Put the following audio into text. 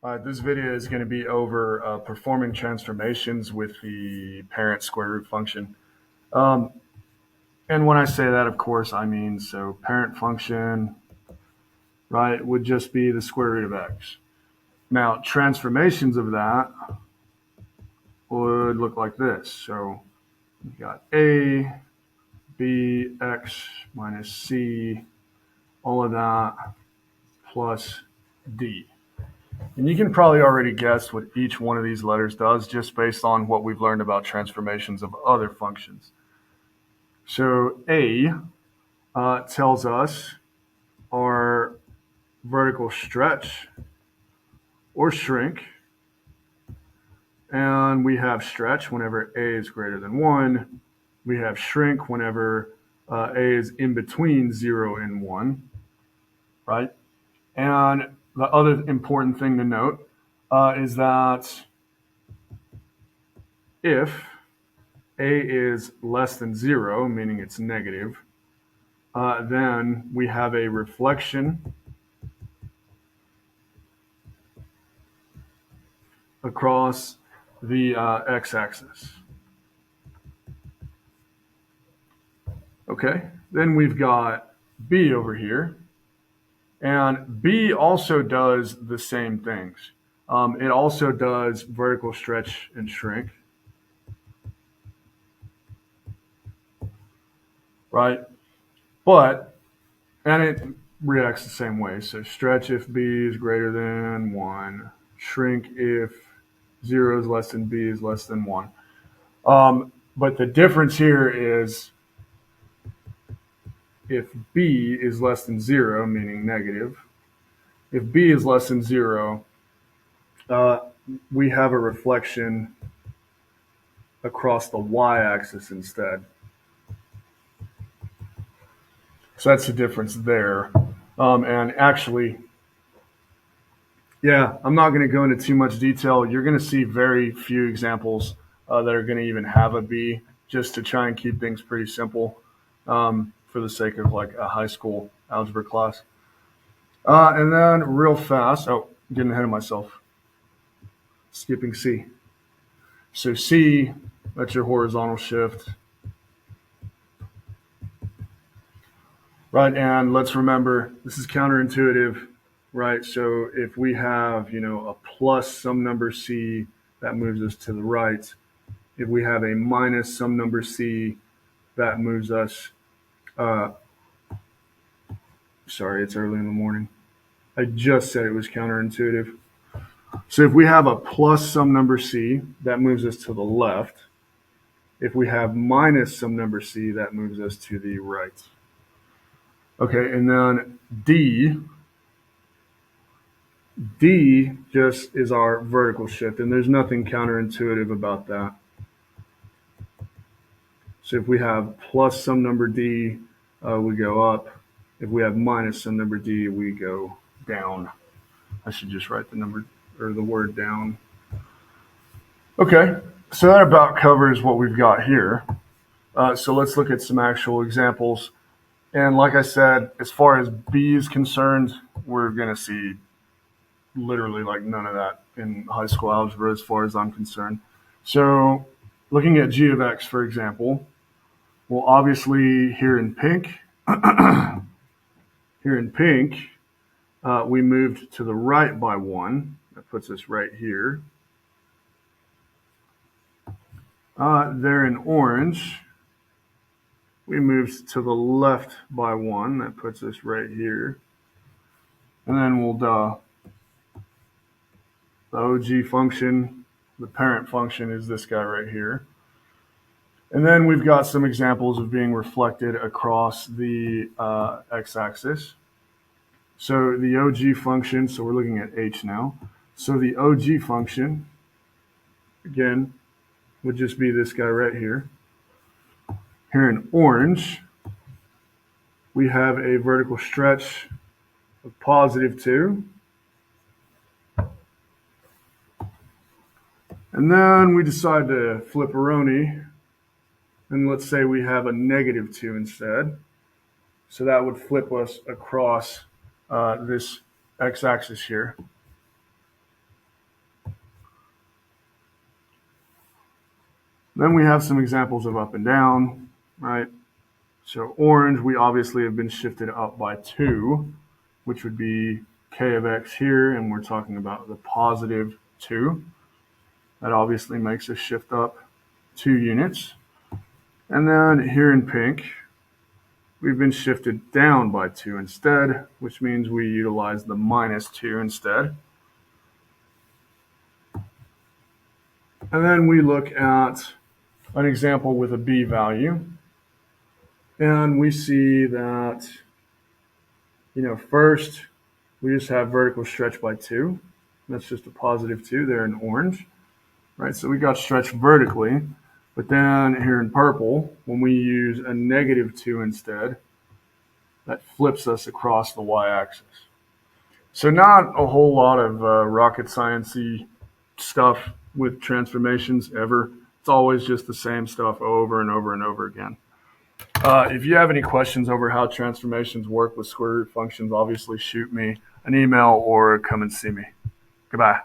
This video is going to be over performing transformations with the parent square root function. Um, and when I say that, of course, I mean, so parent function, right, would just be the square root of x. Now, transformations of that would look like this. So you've got a, b, x minus c, all of that, plus d. And you can probably already guess what each one of these letters does just based on what we've learned about transformations of other functions. So A tells us our vertical stretch or shrink. And we have stretch whenever A is greater than 1. We have shrink whenever A is in between 0 and 1, right? And the other important thing to note is that if A is less than 0, meaning it's negative, then we have a reflection across the x-axis. Okay, then we've got B over here, and B also does the same things. It also does vertical stretch and shrink, right? And it reacts the same way. So stretch if B is greater than 1, shrink if 0 is less than B is less than 1. But the difference here is if B is less than 0, meaning negative, if B is less than 0, uh, we have a reflection across the y-axis instead. So that's the difference there. And actually, yeah, I'm not going to go into too much detail. You're going to see very few examples that are going to even have a B, just to try and keep things pretty simple for the sake of like a high school algebra class. And then real fast, getting ahead of myself, skipping C. So C, that's your horizontal shift. Right, and let's remember, this is counterintuitive, right? So if we have, a plus some number C, that moves us to the right. If we have a minus some number C, that moves us, sorry, it's early in the morning. I just said it was counterintuitive. So if we have a plus some number C, that moves us to the left. If we have minus some number C, that moves us to the right. Okay, and then D just is our vertical shift, and there's nothing counterintuitive about that. So if we have plus some number D, we go up. If we have minus some number D, we go down. I should just write the number or the word down. Okay, so that about covers what we've got here. So let's look at some actual examples. And like I said, as far as B is concerned, we're going to see literally like none of that in high school algebra as far as I'm concerned. So looking at g of x, for example, well, obviously here in pink, we moved to the right by 1. That puts us right here. There in orange, we moved to the left by 1. That puts us right here. And then we'll the OG function, the parent function is this guy right here. And then we've got some examples of being reflected across the x-axis. So the OG function, so we're looking at h now. So the OG function, again, would just be this guy right here. Here in orange, we have a vertical stretch of positive 2. And then we decide to flip-a-roni, and let's say we have a negative 2 instead. So that would flip us across this x-axis here. Then we have some examples of up and down, right? So orange, we obviously have been shifted up by 2, which would be k of x here, and we're talking about the positive 2. That obviously makes us shift up 2 units. And then here in pink, we've been shifted down by 2 instead, which means we utilize the minus 2 instead. And then we look at an example with a b value. And we see that, first we just have vertical stretch by 2. That's just a positive 2 there in orange, right? So we got stretched vertically. But then here in purple, when we use a negative 2 instead, that flips us across the y-axis. So not a whole lot of rocket science-y stuff with transformations ever. It's always just the same stuff over and over and over again. If you have any questions over how transformations work with square root functions, obviously shoot me an email or come and see me. Goodbye.